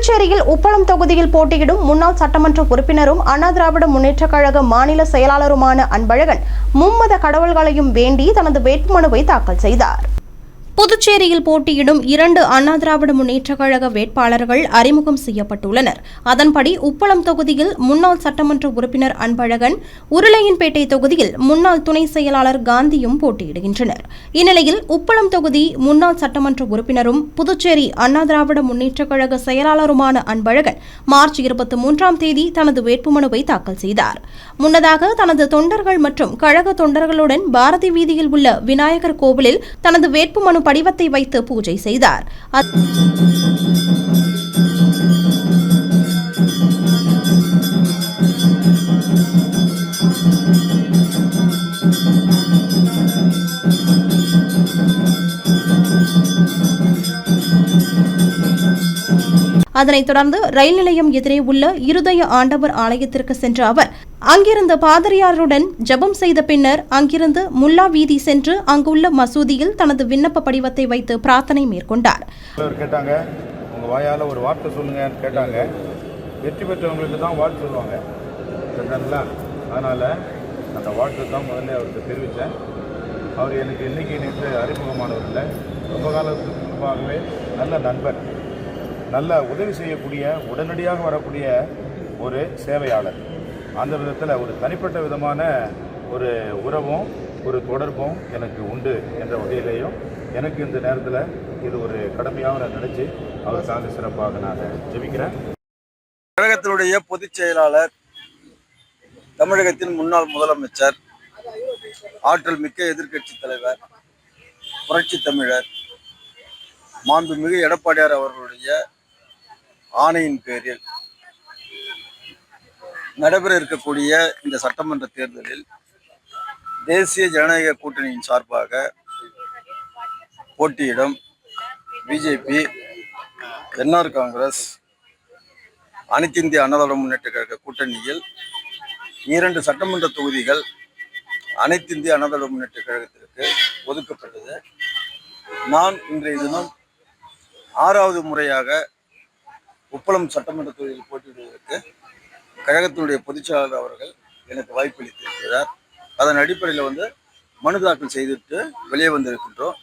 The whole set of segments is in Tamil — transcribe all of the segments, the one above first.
புதுச்சேரியில் உப்பளம் தொகுதியில் போட்டியிடும் முன்னாள் சட்டமன்ற உறுப்பினரும் அண்ணா திராவிட முன்னேற்றக் கழக மாநில செயலாளருமான அன்பழகன் மும்மத கடவுள்களையும் வேண்டி தனது வேட்புமனுவை தாக்கல் செய்தார். புதுச்சேரியில் போட்டியிடும் 2 அண்ணா திராவிட முன்னேற்றக் கழக வேட்பாளர்கள் அறிமுகம் செய்யப்பட்டுள்ளனர். அதன்படி உப்பளம் தொகுதியில் முன்னாள் சட்டமன்ற உறுப்பினர் அன்பழகன், உருளையன்பேட்டை தொகுதியில் முன்னாள் துணை செயலாளர் காந்தியும் போட்டியிடுகின்றனர். இந்நிலையில் உப்பளம் தொகுதி முன்னாள் சட்டமன்ற உறுப்பினரும் புதுச்சேரி அண்ணா திராவிட முன்னேற்றக் கழக செயலாளருமான அன்பழகன் மார்ச் 23ஆம் தேதி தனது வேட்புமனுவை தாக்கல் செய்தார். முன்னதாக தனது தொண்டர்கள் மற்றும் கழக தொண்டர்களுடன் பாரதி வீதியில் உள்ள விநாயகர் கோவிலில் தனது வேட்புமனு படிவத்தை வைத்து பூஜை செய்தார். அதனைத் தொடர்ந்து ரயில் நிலையம் எதிரே உள்ள இருதய ஆண்டவர் ஆலயத்திற்கு சென்ற அவர் அங்கிருந்த பாதிரியாருடன் ஜெபம் செய்த பின்னர் அங்கிருந்து முல்லா வீதி சென்று அங்குள்ள மசூதியில் தனது விண்ணப்ப படிவத்தை வைத்து பிரார்த்தனை மேற்கொண்டார். கேட்டாங்க, உங்க வாயால ஒரு வார்த்தை சொல்லுங்க கேட்டாங்க. வெற்றி பெற்றவங்களுக்கு தான் வாழ்த்து சொல்லுவாங்க. அதனால அந்த வாழ்த்து தான் முதல்ல அவருக்கு தெரிவித்தேன். அவர் எனக்கு இன்னைக்கு நேற்று அறிமுகமானவர் இல்லை, ரொம்ப காலத்துக்கு முன்பாகவே நல்ல நண்பர், நல்ல உதவி செய்யக்கூடிய, உடனடியாக வரக்கூடிய ஒரு சேவையாளர். அந்த விதத்தில் ஒரு தனிப்பட்ட விதமான ஒரு உறவும் ஒரு தொடர்பும் எனக்கு உண்டு என்ற வகையிலேயும் எனக்கு இந்த நேரத்தில் இது ஒரு கடமையாக நான் நினைச்சு அவருக்காக சிறப்பாக நான் ஜெபிக்கிறேன். கழகத்தினுடைய பொதுச் செயலாளர், தமிழகத்தின் முன்னாள் முதலமைச்சர், ஆற்றல் மிக்க எதிர்க்கட்சி தலைவர், புரட்சி தமிழர் மாண்புமிகு எடப்பாடியார் அவர்களுடைய ஆணையின் பேரில் நடைபெற இருக்கக்கூடிய இந்த சட்டமன்ற தேர்தலில் தேசிய ஜனநாயக கூட்டணியின் சார்பாக போட்டியிடும் பிஜேபி, என்ஆர் காங்கிரஸ், அனைத்து இந்திய அண்ணா திராவிட முன்னேற்ற கழக கூட்டணியில் 2 சட்டமன்ற தொகுதிகள் அனைத்து இந்திய அண்ணா திராவிட முன்னேற்ற கழகத்திற்கு ஒதுக்கப்பட்டது. நான் இன்றைய தினம் 6வது முறையாக உப்பளம் சட்டமன்ற தொகுதியில் போட்டியிடுவதற்கு கழகத்தினுடைய பொதுச்செயலாளர் அவர்கள் எனக்கு வாய்ப்பளித்திருக்கிறார். அதன் அடிப்படையில் மனு தாக்கல் செய்துவிட்டு வெளியே வந்திருக்கின்றோம்.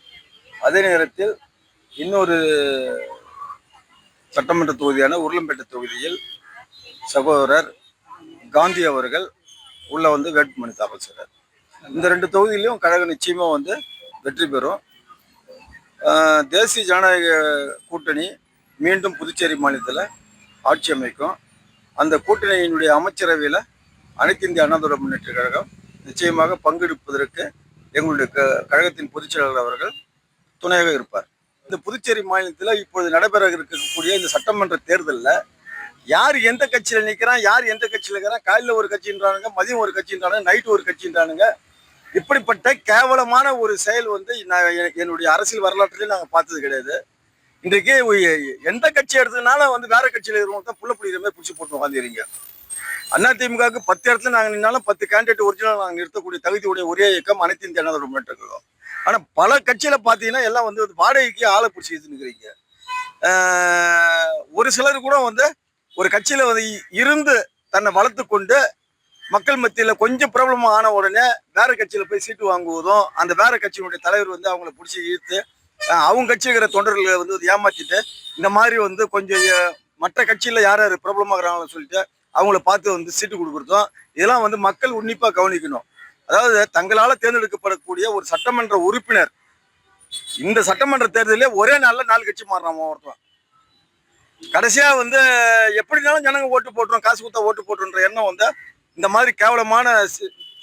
அதே நேரத்தில் இன்னொரு சட்டமன்ற தொகுதியான உருளையன்பேட்டை தொகுதியில் சகோதரர் காந்தி அவர்கள் உள்ள வேட்புமனு தாக்கல் செய்கிறார். இந்த 2 தொகுதியிலையும் கழகம் நிச்சயமாக வெற்றி பெறும். தேசிய ஜனநாயக கூட்டணி மீண்டும் புதுச்சேரி மாநிலத்தில் ஆட்சி அமைக்கும். அந்த கூட்டணியினுடைய அமைச்சரவையில் அனைத்து இந்திய அண்ணா திராவிட முன்னேற்ற கழகம் நிச்சயமாக பங்கெடுப்பதற்கு எங்களுடைய கழகத்தின் பொதுச் செயலாளர் அவர்கள் துணையாக இருப்பார். இந்த புதுச்சேரி மாநிலத்தில் இப்பொழுது நடைபெற இருக்கக்கூடிய இந்த சட்டமன்ற தேர்தலில் யார் எந்த கட்சியில் நிற்கிறான், யார் எந்த கட்சியில் இருக்கிறான், காலையில் ஒரு கட்சின்றானுங்க, மதியம் ஒரு கட்சின்றானுங்க, நைட்டு ஒரு கட்சின்றானுங்க. இப்படிப்பட்ட கேவலமான ஒரு செயல் என்னுடைய அரசியல் வரலாற்றிலே நாங்கள் பார்த்தது கிடையாது. இன்றைக்கு எந்த கட்சி எடுத்ததுனால வேற கட்சியில் இருக்கிறவங்க தான் புள்ள புள்ளிகிற மாதிரி பிடிச்சி போட்டு உட்காந்துறீங்க. அதிமுகவுக்கு 10 இடத்துல நாங்கள் நின்னாலும் 10 கேண்டிடேட் ஒரிஜினல் நாங்கள் நிறுத்தக்கூடிய தகுதியுடைய ஒரே இயக்கம் அனைத்து இந்திய அண்ணா திராவிட முன்னேற்ற கழகம். ஆனால் பல கட்சியில பார்த்தீங்கன்னா எல்லாம் வாடகைக்கு ஆளை பிடிச்சி நிற்கிறீங்க. ஒரு சிலர் கூட ஒரு கட்சியில இருந்து தன்னை வளர்த்து கொண்டு மக்கள் மத்தியில் கொஞ்சம் பிரபலமாக ஆன உடனே வேற கட்சியில போய் சீட்டு வாங்குவதும், அந்த வேற கட்சியினுடைய தலைவர் அவங்கள பிடிச்சி ஈர்த்து அவங்க கட்சி இருக்கிற தொண்டர்களை ஏமாற்றிட்டு இந்த மாதிரி கொஞ்சம் மற்ற கட்சியில யார் யார் பிரபலமாகறாங்கன்னு சொல்லிட்டு அவங்கள பார்த்து சீட்டு கொடுக்குறதும் இதெல்லாம் மக்கள் உன்னிப்பா கவனிக்கணும். அதாவது தங்களால் தேர்ந்தெடுக்கப்படக்கூடிய ஒரு சட்டமன்ற உறுப்பினர் இந்த சட்டமன்ற தேர்தலே ஒரே நாள்ல 4 கட்சி மாறுறான். ஒருத்தன் கடைசியா எப்படினாலும் ஜனங்க ஓட்டு போட்டுரும், காசு கொடுத்தா ஓட்டு போட்டுன்ற எண்ணம் இந்த மாதிரி கேவலமான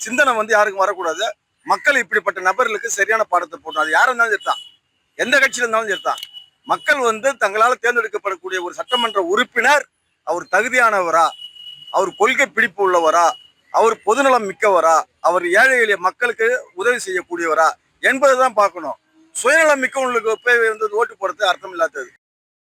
சிந்தனை யாருக்கும் வரக்கூடாது. மக்கள் இப்படிப்பட்ட நபர்களுக்கு சரியான பாடத்தை போட்டோம். அது யாரும் இருந்தாலும் சரிதான், எந்த கட்சியில இருந்தாலும் சரிதான். மக்கள் தங்களால் தேர்ந்தெடுக்கப்படக்கூடிய ஒரு சட்டமன்ற உறுப்பினர் அவர் தகுதியானவரா, அவர் கொள்கை பிடிப்பு உள்ளவரா, அவர் பொதுநலம் மிக்கவரா, அவர் ஏழை எளிய மக்களுக்கு உதவி செய்யக்கூடியவரா என்பதை தான் பார்க்கணும். சுயநலம் மிக்கவங்களுக்கு போய் ஓட்டு போடுறது அர்த்தம் இல்லாதது.